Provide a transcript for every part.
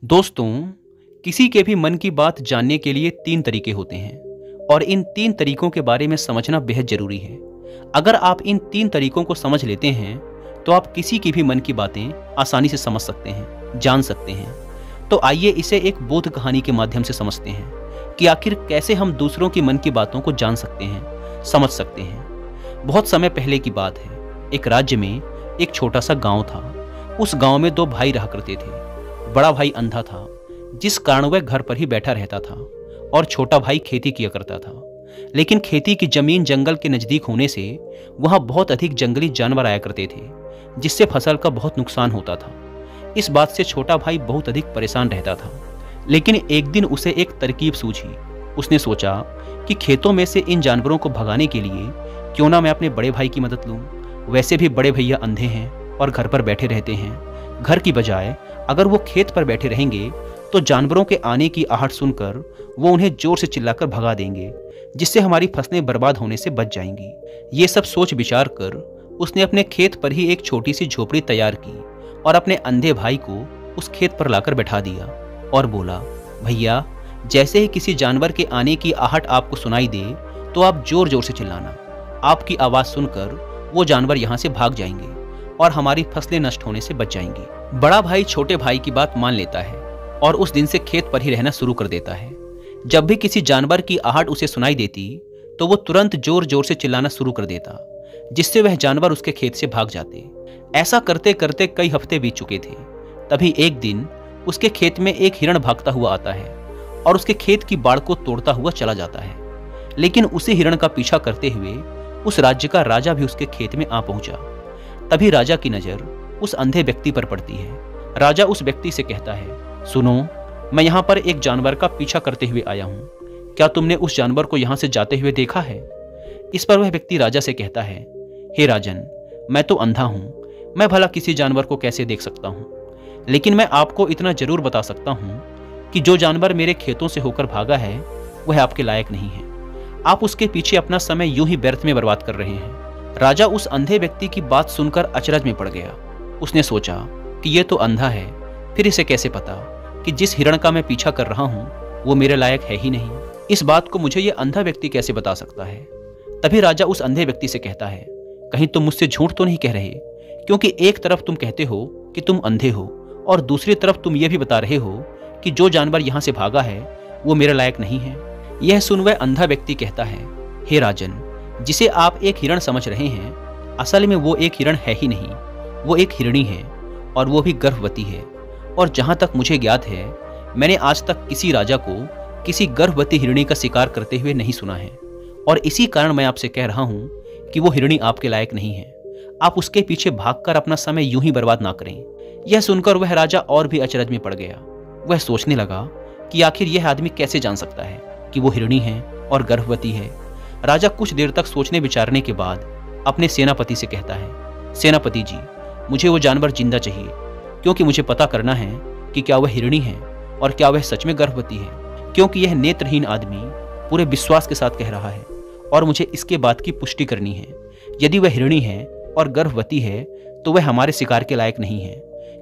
दोस्तों, किसी के भी मन की बात जानने के लिए 3 तरीके होते हैं और इन 3 तरीकों के बारे में समझना बेहद ज़रूरी है। अगर आप इन 3 तरीकों को समझ लेते हैं, तो आप किसी की भी मन की बातें आसानी से समझ सकते हैं, जान सकते हैं। तो आइए इसे एक बोध कहानी के माध्यम से समझते हैं कि आखिर कैसे हम दूसरों की मन की बातों को जान सकते हैं, समझ सकते हैं। बहुत समय पहले की बात है। एक राज्य में एक छोटा सा गाँव था। उस गाँव में 2 भाई रहा करते थे। बड़ा भाई अंधा था, जिस कारण वह घर पर ही बैठा रहता था, और छोटा भाई खेती किया करता था। लेकिन खेती की जमीन जंगल के नज़दीक होने से वहाँ बहुत अधिक जंगली जानवर आया करते थे, जिससे फसल का बहुत नुकसान होता था। इस बात से छोटा भाई बहुत अधिक परेशान रहता था। लेकिन एक दिन उसे एक तरकीब सूझी। उसने सोचा कि खेतों में से इन जानवरों को भगाने के लिए क्यों ना मैं अपने बड़े भाई की मदद लूँ। वैसे भी बड़े भैया अंधे हैं और घर पर बैठे रहते हैं। घर की बजाय अगर वो खेत पर बैठे रहेंगे तो जानवरों के आने की आहट सुनकर वो उन्हें जोर से चिल्लाकर भगा देंगे, जिससे हमारी फसलें बर्बाद होने से बच जाएंगी। ये सब सोच विचार कर उसने अपने खेत पर ही एक छोटी सी झोपड़ी तैयार की और अपने अंधे भाई को उस खेत पर लाकर बैठा दिया और बोला, भैया, जैसे ही किसी जानवर के आने की आहट आपको सुनाई दे तो आप जोर जोर से चिल्लाना। आपकी आवाज़ सुनकर वो जानवर यहाँ से भाग जाएंगे और हमारी फसलें नष्ट होने से बच जाएंगी। बड़ा भाई छोटे भाई की बात मान लेता है और उस दिन से खेत पर ही रहना शुरू कर देता है। जब भी किसी जानवर की आहट उसे सुनाई देती तो वो तुरंत जोर जोर से चिल्लाना शुरू कर देता, जिससे वह जानवर उसके खेत से भाग जाते। ऐसा करते करते कई हफ्ते बीत चुके थे। तभी एक दिन उसके खेत में एक हिरण भागता हुआ आता है और उसके खेत की बाड़ को तोड़ता हुआ चला जाता है। लेकिन उसी हिरण का पीछा करते हुए उस राज्य का राजा भी उसके खेत में आ पहुंचा। तभी राजा की नज़र उस अंधे व्यक्ति पर पड़ती है। राजा उस व्यक्ति से कहता है, सुनो, मैं यहाँ पर एक जानवर का पीछा करते हुए आया हूँ। क्या तुमने उस जानवर को यहाँ से जाते हुए देखा है? इस पर वह व्यक्ति राजा से कहता है, हे राजन, मैं तो अंधा हूँ, मैं भला किसी जानवर को कैसे देख सकता हूँ। लेकिन मैं आपको इतना जरूर बता सकता हूँ कि जो जानवर मेरे खेतों से होकर भागा है वह आपके लायक नहीं है। आप उसके पीछे अपना समय यूं ही व्यर्थ में बर्बाद कर रहे हैं। राजा उस अंधे व्यक्ति की बात सुनकर अचरज में पड़ गया। उसने सोचा कि ये तो अंधा है, फिर इसे कैसे पता कि जिस हिरण का मैं पीछा कर रहा हूँ वो मेरे लायक है ही नहीं। इस बात को मुझे ये अंधा व्यक्ति कैसे बता सकता है? तभी राजा उस अंधे व्यक्ति से कहता है, कहीं तुम मुझसे झूठ तो नहीं कह रहे? क्योंकि एक तरफ तुम कहते हो कि तुम अंधे हो और दूसरी तरफ तुम ये भी बता रहे हो कि जो जानवर यहाँ से भागा है वो मेरे लायक नहीं है। यह सुन वह अंधा व्यक्ति कहता है, हे राजन, जिसे आप एक हिरण समझ रहे हैं, असल में वो एक हिरण है ही नहीं, वो एक हिरणी है और वो भी गर्भवती है। और जहाँ तक मुझे ज्ञात है, मैंने आज तक किसी राजा को किसी गर्भवती हिरणी का शिकार करते हुए नहीं सुना है। और इसी कारण मैं आपसे कह रहा हूँ कि वो हिरणी आपके लायक नहीं है। आप उसके पीछे भागकर अपना समय यूं ही बर्बाद ना करें। यह सुनकर वह राजा और भी अचरज में पड़ गया। वह सोचने लगा कि आखिर यह आदमी कैसे जान सकता है कि वो हिरणी है और गर्भवती है। राजा कुछ देर तक सोचने विचारने के बाद अपने सेनापति से कहता है, सेनापति जी, मुझे वो जानवर जिंदा चाहिए, क्योंकि मुझे पता करना है कि क्या वह हिरणी है और क्या वह सच में गर्भवती है। क्योंकि यह नेत्रहीन आदमी पूरे विश्वास के साथ कह रहा है और मुझे इसके बात की पुष्टि करनी है। यदि वह हिरणी है और गर्भवती है तो वह हमारे शिकार के लायक नहीं है,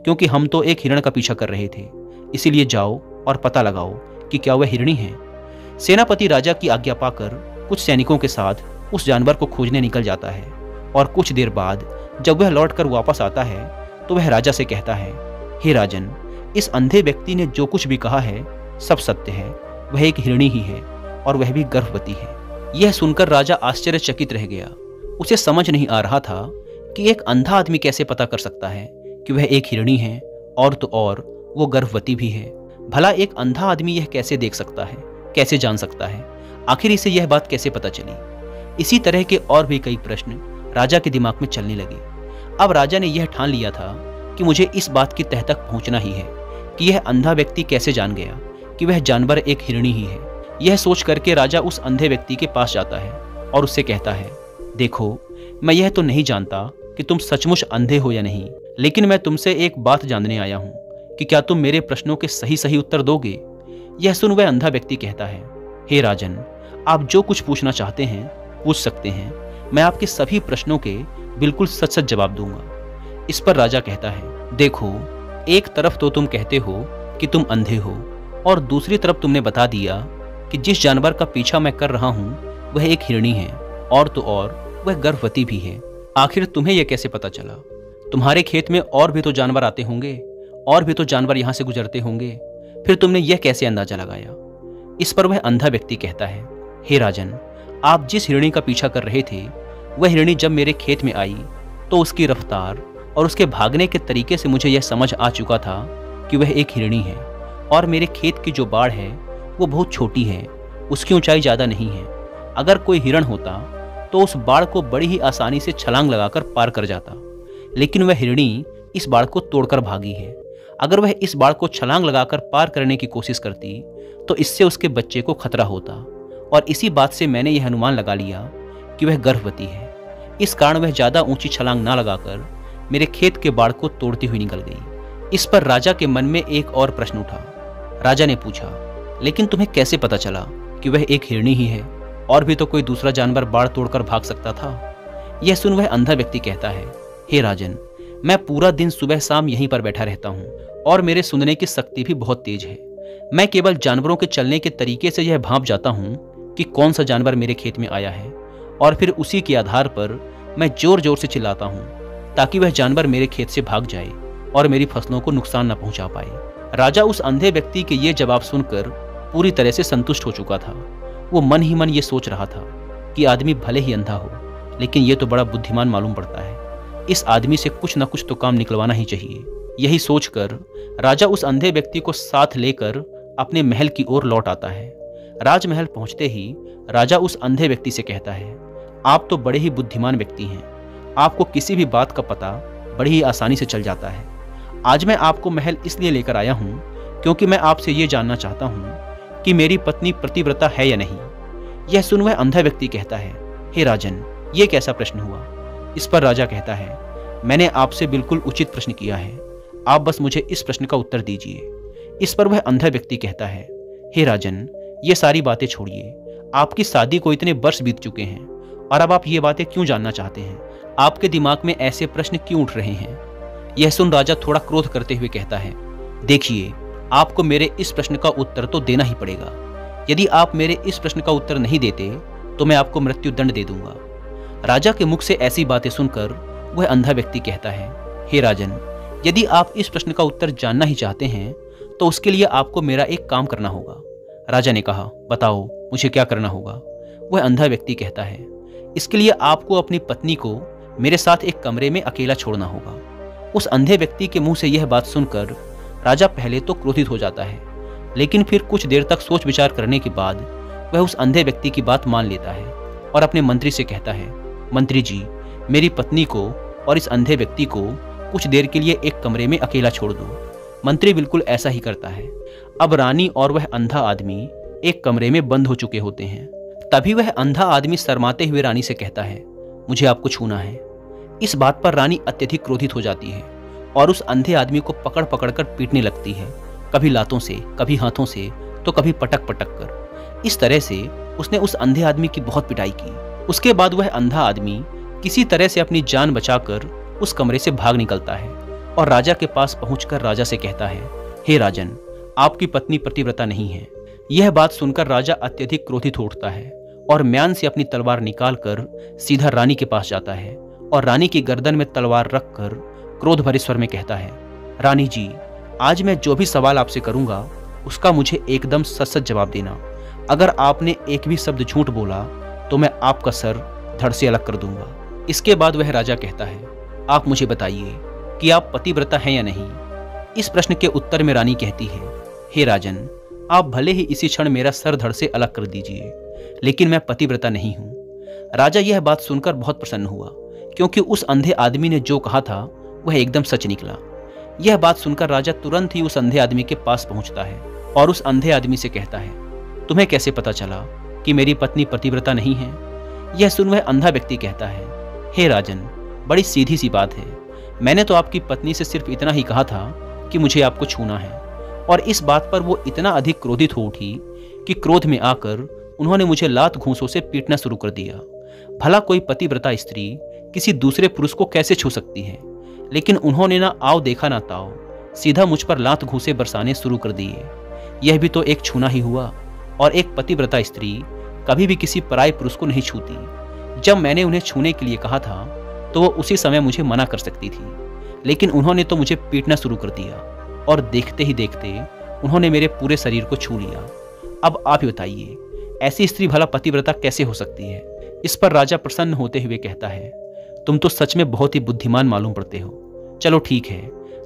क्योंकि हम तो एक हिरण का पीछा कर रहे थे। इसीलिए जाओ और पता लगाओ कि क्या वह हिरणी है। सेनापति राजा की आज्ञा पाकर कुछ सैनिकों के साथ उस जानवर को खोजने निकल जाता है। और कुछ देर बाद जब वह लौटकर वापस आता है तो वह राजा से कहता है, हे राजन, इस अंधे व्यक्ति ने जो कुछ भी कहा है सब सत्य है। वह एक हिरणी ही है और वह भी गर्भवती है। यह सुनकर राजा आश्चर्यचकित रह गया। उसे समझ नहीं आ रहा था कि एक अंधा आदमी कैसे पता कर सकता है कि वह एक हिरणी है और तो और वो गर्भवती भी है। भला एक अंधा आदमी यह कैसे देख सकता है, कैसे जान सकता है? आखिर इसे यह बात कैसे पता चली? इसी तरह के और भी कई प्रश्न राजा के दिमाग में चलने लगे। अब राजा ने यह ठान लिया था कि मुझे इस बात की तह तक पहुंचना ही है कि यह अंधा व्यक्ति कैसे जान गया कि वह जानवर एक हिरणी ही है। यह सोच करके राजा उस अंधे व्यक्ति के पास जाता है और उससे कहता है, देखो, मैं यह तो नहीं जानता कि तुम सचमुच अंधे हो या नहीं, लेकिन मैं तुमसे एक बात जानने आया हूँ कि क्या तुम मेरे प्रश्नों के सही सही उत्तर दोगे? यह सुन वह अंधा व्यक्ति कहता है, हे राजन, आप जो कुछ पूछना चाहते हैं पूछ सकते हैं। मैं आपके सभी प्रश्नों के बिल्कुल सच सच जवाब दूंगा। इस पर राजा कहता है, देखो, एक तरफ तो तुम कहते हो कि तुम अंधे हो, और दूसरी तरफ तुमने बता दिया कि जिस जानवर का पीछा मैं कर रहा हूँ वह एक हिरणी है, और तो और वह गर्भवती भी है। आखिर तुम्हें यह कैसे पता चला? तुम्हारे खेत में और भी तो जानवर आते होंगे, और भी तो जानवर यहाँ से गुजरते होंगे, फिर तुमने यह कैसे अंदाजा लगाया? इस पर वह अंधा व्यक्ति कहता है, हे राजन, आप जिस हिरणी का पीछा कर रहे थे वह हिरणी जब मेरे खेत में आई तो उसकी रफ्तार और उसके भागने के तरीके से मुझे यह समझ आ चुका था कि वह एक हिरणी है, और मेरे खेत की जो बाड़ है वो बहुत छोटी है, उसकी ऊंचाई ज़्यादा नहीं है। अगर कोई हिरण होता तो उस बाड़ को बड़ी ही आसानी से छलांग लगाकर पार कर जाता, लेकिन वह हिरणी इस बाड़ को तोड़कर भागी है। अगर वह इस बाड़ को छलांग लगाकर पार करने की कोशिश करती तो इससे उसके बच्चे को खतरा होता, और इसी बात से मैंने यह अनुमान लगा लिया कि वह गर्भवती है। इस कारण वह ज़्यादा ऊंची छलांग ना लगाकर मेरे खेत के बाड़ को तोड़ती हुई निकल गई। इस पर राजा के मन में एक और प्रश्न उठा। राजा ने पूछा, लेकिन तुम्हें कैसे पता चला कि वह एक हिरणी ही है? और भी तो कोई दूसरा जानवर बाड़ तोड़कर भाग सकता था। यह सुन वह अंधा व्यक्ति कहता है, हे राजन, मैं पूरा दिन सुबह शाम यहीं पर बैठा रहता हूँ, और मेरे सुनने की शक्ति भी बहुत तेज है। मैं केवल जानवरों के चलने के तरीके से यह भांप जाता हूँ कि कौन सा जानवर मेरे खेत में आया है, और फिर उसी के आधार पर मैं जोर जोर से चिल्लाता हूँ ताकि वह जानवर मेरे खेत से भाग जाए और मेरी फसलों को नुकसान न पहुंचा पाए। राजा उस अंधे व्यक्ति के ये जवाब सुनकर पूरी तरह से संतुष्ट हो चुका था। वो मन ही मन ये सोच रहा था कि आदमी भले ही अंधा हो, लेकिन ये तो बड़ा बुद्धिमान मालूम पड़ता है। इस आदमी से कुछ न कुछ तो काम निकलवाना ही चाहिए। यही सोचकर राजा उस अंधे व्यक्ति को साथ लेकर अपने महल की ओर लौट आता है। राजमहल पहुंचते ही राजा उस अंधे व्यक्ति से कहता है, आप तो बड़े ही बुद्धिमान व्यक्ति हैं, आपको किसी भी बात का पता बड़ी ही आसानी से चल जाता है। आज मैं आपको महल इसलिए लेकर आया हूँ क्योंकि मैं आपसे ये जानना चाहता हूँ कि मेरी पत्नी पतिव्रता है या नहीं। यह सुन वह अंधा व्यक्ति कहता है, हे राजन, ये कैसा प्रश्न हुआ? इस पर राजा कहता है, मैंने आपसे बिल्कुल उचित प्रश्न किया है, आप बस मुझे इस प्रश्न का उत्तर दीजिए। इस पर वह अंधा व्यक्ति कहता है, हे राजन, ये सारी बातें छोड़िए, आपकी शादी को इतने वर्ष बीत चुके हैं, और अब आप ये बातें क्यों जानना चाहते हैं? आपके दिमाग में ऐसे प्रश्न क्यों उठ रहे हैं? यह सुन राजा थोड़ा क्रोध करते हुए कहता है, देखिए, आपको मेरे इस प्रश्न का उत्तर तो देना ही पड़ेगा। यदि आप मेरे इस प्रश्न का उत्तर नहीं देते तो मैं आपको मृत्यु दंड दे दूंगा। राजा के मुख से ऐसी बातें सुनकर वह अंधा व्यक्ति कहता है, हे राजन, यदि आप इस प्रश्न का उत्तर जानना ही चाहते हैं तो उसके लिए आपको मेरा एक काम करना होगा। राजा ने कहा, बताओ, मुझे क्या करना होगा? वह अंधा व्यक्ति कहता है, इसके लिए आपको अपनी पत्नी को मेरे साथ एक कमरे में अकेला छोड़ना होगा। उस अंधे व्यक्ति के मुंह से यह बात सुनकर राजा पहले तो क्रोधित हो जाता है, लेकिन फिर कुछ देर तक सोच विचार करने के बाद वह उस अंधे व्यक्ति की बात मान लेता है और अपने मंत्री से कहता है, मंत्री जी, मेरी पत्नी को और इस अंधे व्यक्ति को कुछ देर के लिए एक कमरे में अकेला छोड़ दो। मंत्री बिल्कुल ऐसा ही करता है। अब रानी और वह अंधा आदमी एक कमरे में बंद हो चुके होते हैं। तभी वह अंधा आदमी शर्माते हुए रानी से कहता है, मुझे आपको छूना है। इस बात पर रानी अत्यधिक क्रोधित हो जाती है और उस अंधे आदमी को पकड़ पकड़ कर पीटने लगती है, कभी लातों से, कभी हाथों से, तो कभी पटक पटक कर। इस तरह से उसने उस अंधे आदमी की बहुत पिटाई की। उसके बाद वह अंधा आदमी किसी तरह से अपनी जान बचाकर उस कमरे से भाग निकलता है और राजा के पास पहुंचकर राजा से कहता है, हे राजन, आपकी पत्नी पतिव्रता नहीं है। यह बात सुनकर राजा अत्यधिक क्रोधित हो उठता है और म्यान से अपनी तलवार निकालकर सीधा रानी के पास जाता है और रानी की गर्दन में तलवार रखकर क्रोध भरे स्वर में कहता है, रानी जी, आज मैं जो भी सवाल आपसे करूंगा उसका मुझे एकदम सच सच जवाब देना। अगर आपने एक भी शब्द झूठ बोला तो मैं आपका सर धड़ से अलग कर दूंगा। इसके बाद वह राजा कहता है, आप मुझे बताइए कि आप पतिव्रता हैं या नहीं। इस प्रश्न के उत्तर में रानी कहती है, हे राजन, आप भले ही इसी क्षण मेरा सर धड़ से अलग कर दीजिए, लेकिन मैं पतिव्रता नहीं हूँ। राजा यह बात सुनकर बहुत प्रसन्न हुआ क्योंकि उस अंधे आदमी ने जो कहा था वह एकदम सच निकला। यह बात सुनकर राजा तुरंत ही उस अंधे आदमी के पास पहुंचता है और उस अंधे आदमी से कहता है, तुम्हें कैसे पता चला कि मेरी पत्नी पतिव्रता नहीं है? यह सुन वह अंधा व्यक्ति कहता है, हे राजन, बड़ी सीधी सी बात है। मैंने तो आपकी पत्नी से सिर्फ इतना ही कहा था कि मुझे आपको छूना है, और इस बात पर वो इतना अधिक क्रोधित हो उठी कि क्रोध में आकर उन्होंने मुझे लात घूंसों से पीटना शुरू कर दिया। भला कोई पतिव्रता स्त्री किसी दूसरे पुरुष को कैसे छू सकती है? लेकिन उन्होंने ना आओ देखा ना ताओ, सीधा मुझ पर लात घूंसे बरसाने शुरू कर दिए। यह भी तो एक छूना ही हुआ, और एक पतिव्रता स्त्री कभी भी किसी पराये पुरुष को नहीं छूती। जब मैंने उन्हें छूने के लिए कहा था तो वो उसी समय मुझे मना कर सकती थी, लेकिन उन्होंने तो मुझे पीटना शुरू कर दिया और देखते ही देखते उन्होंने मेरे पूरे शरीर को छू लिया। अब आप ही बताइए, ऐसी स्त्री भला पतिव्रता कैसे हो सकती है? इस पर राजा प्रसन्न होते हुए कहता है, तुम तो सच में बहुत ही बुद्धिमान मालूम पड़ते हो। चलो ठीक है,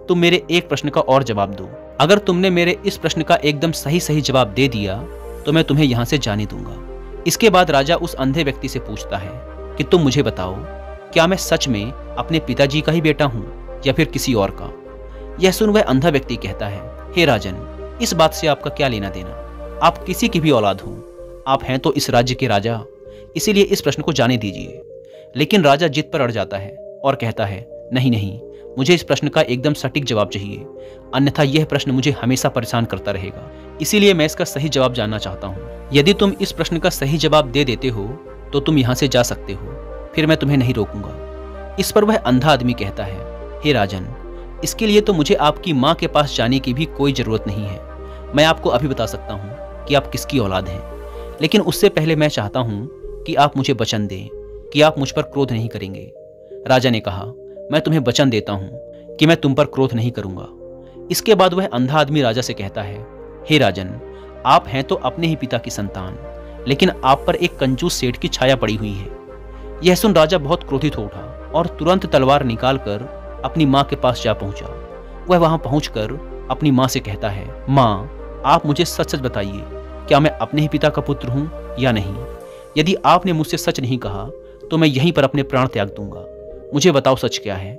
तुम मेरे एक प्रश्न का और जवाब दो। अगर तुमने मेरे इस प्रश्न का एकदम सही जवाब दे दिया तो मैं तुम्हें यहाँ से जाने दूंगा। इसके बाद राजा उस अंधे व्यक्ति से पूछता है कि तुम मुझे बताओ, क्या मैं सच में अपने पिताजी का ही बेटा हूँ या फिर किसी और का? यह सुन वह अंधा व्यक्ति कहता है, हे राजन, इस बात से आपका क्या लेना देना? आप किसी की भी औलाद हो, आप हैं तो इस राज्य के राजा, इसीलिए इस प्रश्न को जाने दीजिए। लेकिन राजा जिद पर अड़ जाता है और कहता है, नहीं, मुझे इस प्रश्न का एकदम सटीक जवाब चाहिए, अन्यथा यह प्रश्न मुझे हमेशा परेशान करता रहेगा। इसीलिए मैं इसका सही जवाब जानना चाहता हूँ। यदि तुम इस प्रश्न का सही जवाब दे देते हो तो तुम यहाँ से जा सकते हो, फिर मैं तुम्हें नहीं रोकूंगा। इस पर वह अंधा आदमी कहता है, हे राजन, इसके लिए तो मुझे आपकी माँ के पास जाने की भी कोई जरूरत नहीं है। मैं आपको अभी बता सकता हूँ कि आप किसकी औलाद हैं, लेकिन उससे पहले मैं चाहता हूँ कि आप मुझे वचन दें कि आप मुझ पर क्रोध नहीं करेंगे। राजा ने कहा, मैं तुम्हें वचन देता हूँ कि मैं तुम पर क्रोध नहीं करूंगा। इसके बाद वह अंधा आदमी राजा से कहता है, हे राजन, आप हैं तो अपने ही पिता की संतान, लेकिन आप पर एक कंजूस सेठ की छाया पड़ी हुई है। यह सुन राजा बहुत क्रोधित हो उठा और तुरंत तलवार निकालकर अपनी माँ के पास जा पहुंचा। वह वहां पहुंचकर अपनी माँ से कहता है, माँ, आप मुझे सच बताइए, क्या मैं अपने ही पिता का पुत्र हूँ या नहीं? यदि आपने मुझसे सच नहीं कहा तो मैं यहीं पर अपने प्राण त्याग दूंगा। मुझे बताओ सच क्या है?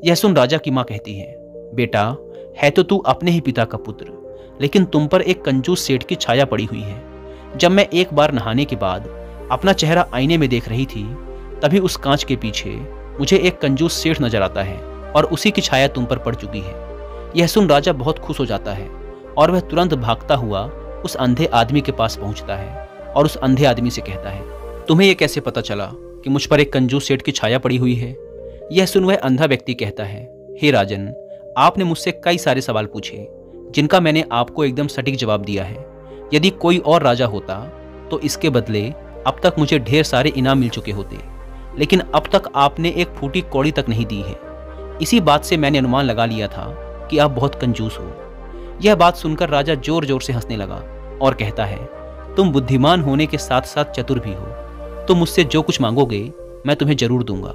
यह सुन राजा की माँ कहती है, बेटा, है तो तू अपने ही पिता का पुत्र, लेकिन तुम पर एक कंजूस सेठ की छाया पड़ी हुई है। जब मैं एक बार नहाने के बाद अपना चेहरा आईने में देख रही थी, तभी उस कांच के पीछे मुझे एक कंजूस सेठ नजर आता है और उसी की छाया तुम पर पड़ चुकी है। यह सुन राजा बहुत खुश हो जाता है और वह तुरंत भागता हुआ उस अंधे आदमी के पास पहुंचता है और उस अंधे आदमी से कहता है, तुम्हें यह कैसे पता चला कि मुझ पर एक कंजूस सेठ की छाया पड़ी हुई है? यह सुन वह अंधा व्यक्ति कहता है, हे राजन, आपने मुझसे कई सारे सवाल पूछे जिनका मैंने आपको एकदम सटीक जवाब दिया है। यदि कोई और राजा होता तो इसके बदले अब तक मुझे ढेर सारे इनाम मिल चुके होते, लेकिन अब तक आपने एक फूटी कौड़ी तक नहीं दी है। इसी बात से मैंने अनुमान लगा लिया था कि आप बहुत कंजूस हो। यह बात सुनकर राजा जोर जोर से हंसने लगा और कहता है, तुम बुद्धिमान होने के साथ साथ चतुर भी हो। तुम मुझसे जो कुछ मांगोगे मैं तुम्हें जरूर दूंगा,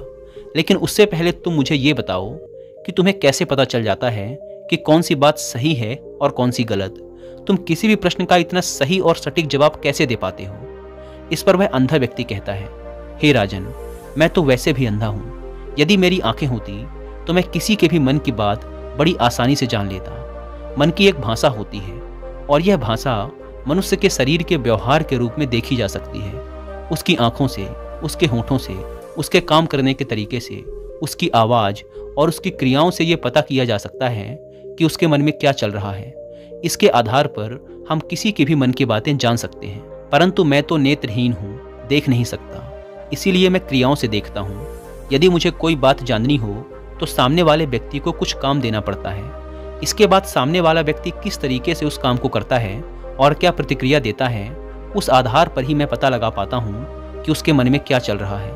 लेकिन उससे पहले तुम मुझे ये बताओ कि तुम्हें कैसे पता चल जाता है कि कौन सी बात सही है और कौन सी गलत? तुम किसी भी प्रश्न का इतना सही और सटीक जवाब कैसे दे पाते हो? इस पर वह अंधा व्यक्ति कहता है, हे राजन, मैं तो वैसे भी अंधा हूँ। यदि मेरी आंखें होती तो मैं किसी के भी मन की बात बड़ी आसानी से जान लेता। मन की एक भाषा होती है और यह भाषा मनुष्य के शरीर के व्यवहार के रूप में देखी जा सकती है। उसकी आंखों से, उसके होठों से, उसके काम करने के तरीके से, उसकी आवाज़ और उसकी क्रियाओं से यह पता किया जा सकता है कि उसके मन में क्या चल रहा है। इसके आधार पर हम किसी की भी मन की बातें जान सकते हैं, परंतु मैं तो नेत्रहीन हूँ, देख नहीं सकता, इसीलिए मैं क्रियाओं से देखता हूँ। यदि मुझे कोई बात जाननी हो तो सामने वाले व्यक्ति को कुछ काम देना पड़ता है। इसके बाद सामने वाला व्यक्ति किस तरीके से उस काम को करता है और क्या प्रतिक्रिया देता है, उस आधार पर ही मैं पता लगा पाता हूँ कि उसके मन में क्या चल रहा है।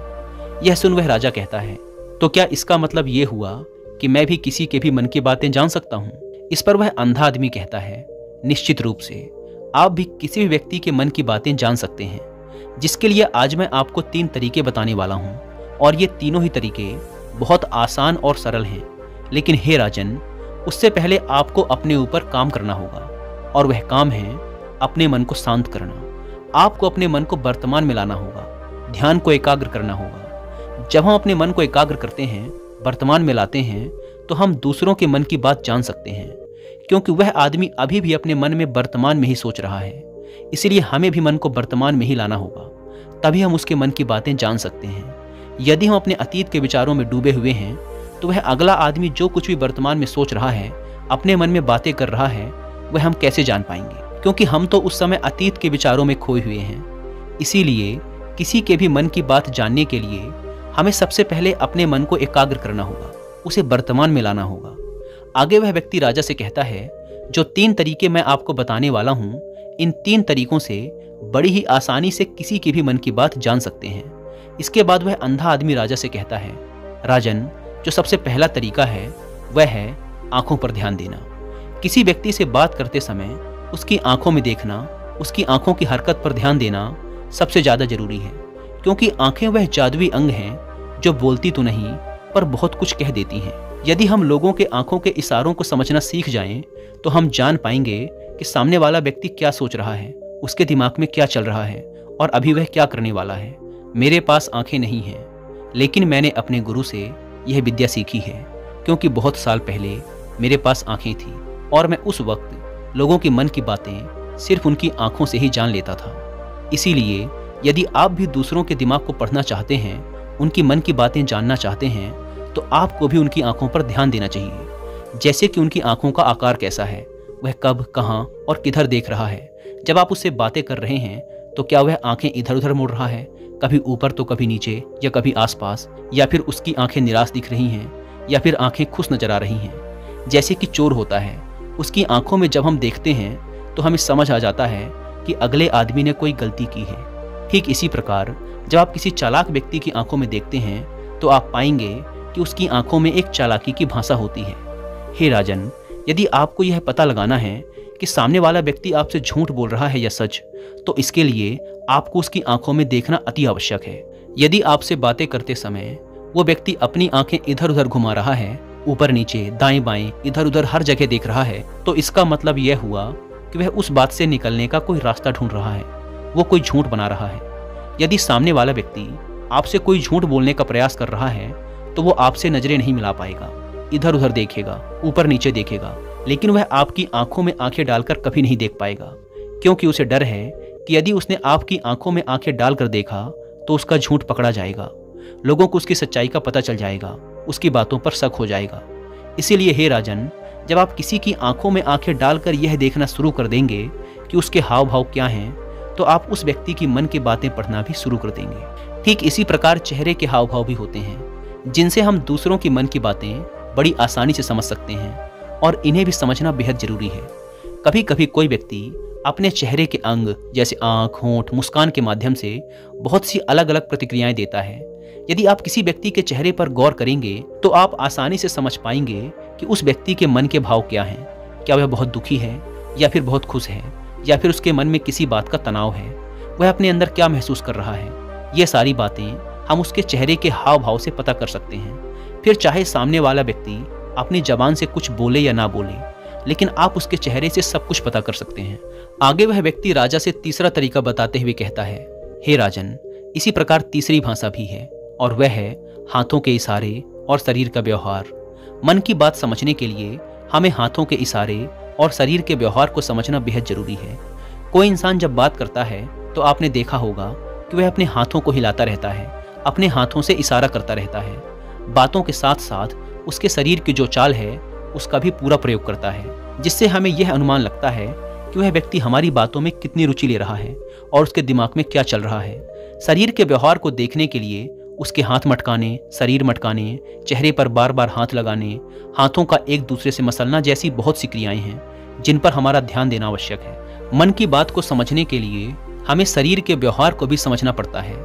यह सुन वह राजा कहता है, तो क्या इसका मतलब ये हुआ कि मैं भी किसी के भी मन की बातें जान सकता हूँ? इस पर वह अंधा आदमी कहता है, निश्चित रूप से आप भी किसी भी व्यक्ति के मन की बातें जान सकते हैं, जिसके लिए आज मैं आपको 3 तरीके बताने वाला हूँ, और ये तीनों ही तरीके बहुत आसान और सरल हैं। लेकिन हे राजन, उससे पहले आपको अपने ऊपर काम करना होगा, और वह काम है अपने मन को शांत करना। आपको अपने मन को वर्तमान में लाना होगा, ध्यान को एकाग्र करना होगा। जब हम अपने मन को एकाग्र करते हैं, वर्तमान में लाते हैं, तो हम दूसरों के मन की बात जान सकते हैं, क्योंकि वह आदमी अभी भी अपने मन में वर्तमान में ही सोच रहा है। इसलिए हमें भी मन को वर्तमान में ही लाना होगा, तभी हम उसके मन की बातें जान सकते हैं। यदि हम अपने अतीत के विचारों में डूबे हुए हैं तो वह अगला आदमी जो कुछ भी वर्तमान में सोच रहा है, अपने मन में बातें कर रहा है, वह हम कैसे जान पाएंगे, क्योंकि हम तो उस समय अतीत के विचारों में खोए हुए हैं। इसीलिए किसी के भी मन की बात जानने के लिए हमें सबसे पहले अपने मन को एकाग्र करना होगा, उसे वर्तमान में लाना होगा। आगे वह व्यक्ति राजा से कहता है, जो 3 तरीके मैं आपको बताने वाला हूँ, इन 3 तरीकों से बड़ी ही आसानी से किसी के भी मन की बात जान सकते हैं। इसके बाद वह अंधा आदमी राजा से कहता है, राजन, जो सबसे पहला तरीका है वह है आंखों पर ध्यान देना। किसी व्यक्ति से बात करते समय उसकी आंखों में देखना, उसकी आंखों की हरकत पर ध्यान देना सबसे ज़्यादा जरूरी है, क्योंकि आंखें वह जादुई अंग हैं जो बोलती तो नहीं पर बहुत कुछ कह देती हैं। यदि हम लोगों के आंखों के इशारों को समझना सीख जाएं, तो हम जान पाएंगे कि सामने वाला व्यक्ति क्या सोच रहा है, उसके दिमाग में क्या चल रहा है और अभी वह क्या करने वाला है। मेरे पास आंखें नहीं हैं, लेकिन मैंने अपने गुरु से यह विद्या सीखी है, क्योंकि बहुत साल पहले मेरे पास आंखें थी और मैं उस वक्त लोगों के मन की बातें सिर्फ उनकी आंखों से ही जान लेता था। इसीलिए यदि आप भी दूसरों के दिमाग को पढ़ना चाहते हैं, उनकी मन की बातें जानना चाहते हैं, तो आपको भी उनकी आंखों पर ध्यान देना चाहिए। जैसे कि उनकी आंखों का आकार कैसा है, वह कब, कहाँ और किधर देख रहा है। जब आप उससे बातें कर रहे हैं तो क्या वह आंखें इधर उधर मुड़ रहा है, कभी ऊपर तो कभी नीचे या कभी आसपास, या फिर उसकी आंखें निराश दिख रही हैं या फिर आंखें खुश नजर आ रही हैं। जैसे कि चोर होता है, उसकी आंखों में जब हम देखते हैं तो हमें समझ आ जाता है कि अगले आदमी ने कोई गलती की है। ठीक इसी प्रकार जब आप किसी चालाक व्यक्ति की आंखों में देखते हैं तो आप पाएंगे कि उसकी आंखों में एक चालाकी की भाषा होती है। हे राजन, यदि आपको यह पता लगाना है कि सामने वाला व्यक्ति आपसे झूठ बोल रहा है या सच, तो इसके लिए आपको उसकी आंखों में देखना अति आवश्यक है। यदि आपसे बातें करते समय वो व्यक्ति अपनी आंखें इधर उधर घुमा रहा है, ऊपर नीचे, दाएं बाएं, इधर उधर हर जगह देख रहा है, तो इसका मतलब यह हुआ कि वह उस बात से निकलने का कोई रास्ता ढूंढ रहा है, वो कोई झूठ बना रहा है। यदि सामने वाला व्यक्ति आपसे कोई झूठ बोलने का प्रयास कर रहा है तो वो आपसे नजरें नहीं मिला पाएगा, इधर उधर देखेगा, ऊपर नीचे देखेगा, लेकिन वह आपकी आंखों में आंखें डालकर कभी नहीं देख पाएगा, क्योंकि उसे डर है कि यदि उसने आपकी आंखों में आंखें डालकर देखा तो उसका झूठ पकड़ा जाएगा, लोगों को उसकी सच्चाई का पता चल जाएगा, उसकी बातों पर शक हो जाएगा। इसीलिए हे राजन, जब आप किसी की आंखों में आंखें डालकर यह देखना शुरू कर देंगे कि उसके हाव भाव क्या हैं, तो आप उस व्यक्ति की मन की बातें पढ़ना भी शुरू कर देंगे। ठीक इसी प्रकार चेहरे के हाव भाव भी होते हैं, जिनसे हम दूसरों की मन की बातें बड़ी आसानी से समझ सकते हैं, और इन्हें भी समझना बेहद जरूरी है। कभी कभी कोई व्यक्ति अपने चेहरे के अंग जैसे आंख, होंठ, मुस्कान के माध्यम से बहुत सी अलग अलग प्रतिक्रियाएं देता है। यदि आप किसी व्यक्ति के चेहरे पर गौर करेंगे तो आप आसानी से समझ पाएंगे कि उस व्यक्ति के मन के भाव क्या हैं। क्या वह बहुत दुखी है या फिर बहुत खुश है, या फिर उसके मन में किसी बात का तनाव है, वह अपने अंदर क्या महसूस कर रहा है। ये सारी बातें हम उसके चेहरे के हाव भाव से पता कर सकते हैं। फिर चाहे सामने वाला व्यक्ति अपनी जबान से कुछ बोले या ना बोले, लेकिन आप उसके चेहरे से सब कुछ पता कर सकते हैं। आगे वह व्यक्ति राजा से तीसरा तरीका बताते हुए कहता है, हे राजन, इसी प्रकार तीसरी भाषा भी है, और वह है हाथों के इशारे और शरीर का व्यवहार। मन की बात समझने के लिए हमें हाथों के इशारे और शरीर के व्यवहार को समझना बेहद जरूरी है। कोई इंसान जब बात करता है तो आपने देखा होगा कि वह अपने हाथों को हिलाता रहता है, अपने हाथों से इशारा करता रहता है। बातों के साथ साथ उसके शरीर की जो चाल है उसका भी पूरा प्रयोग करता है, जिससे हमें यह अनुमान लगता है कि वह व्यक्ति हमारी बातों में कितनी रुचि ले रहा है और उसके दिमाग में क्या चल रहा है। शरीर के व्यवहार को देखने के लिए उसके हाथ मटकाने, शरीर मटकाने, चेहरे पर बार बार हाथ लगाने, हाथों का एक दूसरे से मसलना जैसी बहुत सी क्रियाएं हैं जिन पर हमारा ध्यान देना आवश्यक है। मन की बात को समझने के लिए हमें शरीर के व्यवहार को भी समझना पड़ता है।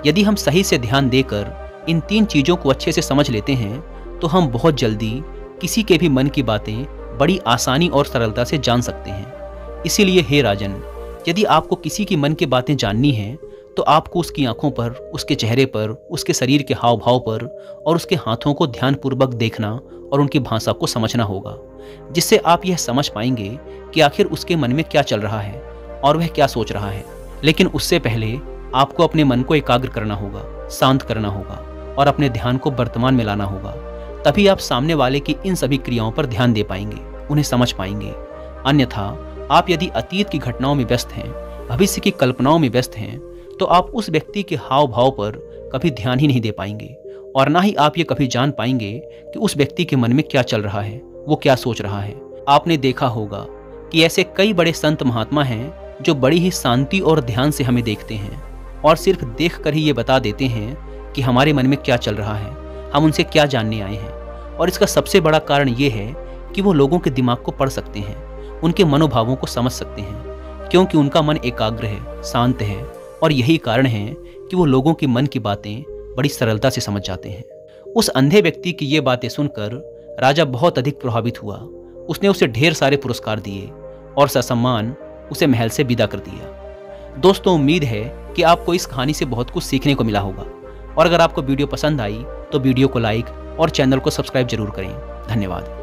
यदि हम सही से ध्यान देकर इन 3 चीज़ों को अच्छे से समझ लेते हैं तो हम बहुत जल्दी किसी के भी मन की बातें बड़ी आसानी और सरलता से जान सकते हैं। इसीलिए हे राजन, यदि आपको किसी की मन की बातें जाननी हैं तो आपको उसकी आंखों पर, उसके चेहरे पर, उसके शरीर के हाव भाव पर और उसके हाथों को ध्यानपूर्वक देखना और उनकी भाषा को समझना होगा, जिससे आप यह समझ पाएंगे कि आखिर उसके मन में क्या चल रहा है और वह क्या सोच रहा है। लेकिन उससे पहले आपको अपने मन को एकाग्र करना होगा, शांत करना होगा और अपने ध्यान को वर्तमान में लाना होगा। तभी आप सामने वाले की इन सभी क्रियाओं पर ध्यान दे पाएंगे, उन्हें समझ पाएंगे। अन्यथा आप यदि अतीत की घटनाओं में व्यस्त हैं, भविष्य की कल्पनाओं में व्यस्त हैं, तो आप उस व्यक्ति के हाव भाव पर कभी ध्यान ही नहीं दे पाएंगे, और ना ही आप ये कभी जान पाएंगे कि उस व्यक्ति के मन में क्या चल रहा है, वो क्या सोच रहा है। आपने देखा होगा कि ऐसे कई बड़े संत महात्मा हैं जो बड़ी ही शांति और ध्यान से हमें देखते हैं और सिर्फ देख कर ही ये बता देते हैं कि हमारे मन में क्या चल रहा है, हम उनसे क्या जानने आए हैं। और इसका सबसे बड़ा कारण ये है कि वो लोगों के दिमाग को पढ़ सकते हैं, उनके मनोभावों को समझ सकते हैं, क्योंकि उनका मन एकाग्र है, शांत है, और यही कारण है कि वो लोगों के मन की बातें बड़ी सरलता से समझ जाते हैं। उस अंधे व्यक्ति की ये बातें सुनकर राजा बहुत अधिक प्रभावित हुआ। उसने उसे ढेर सारे पुरस्कार दिए और ससम्मान उसे महल से विदा कर दिया। दोस्तों, उम्मीद है कि आपको इस कहानी से बहुत कुछ सीखने को मिला होगा, और अगर आपको वीडियो पसंद आई तो वीडियो को लाइक और चैनल को सब्सक्राइब जरूर करें। धन्यवाद।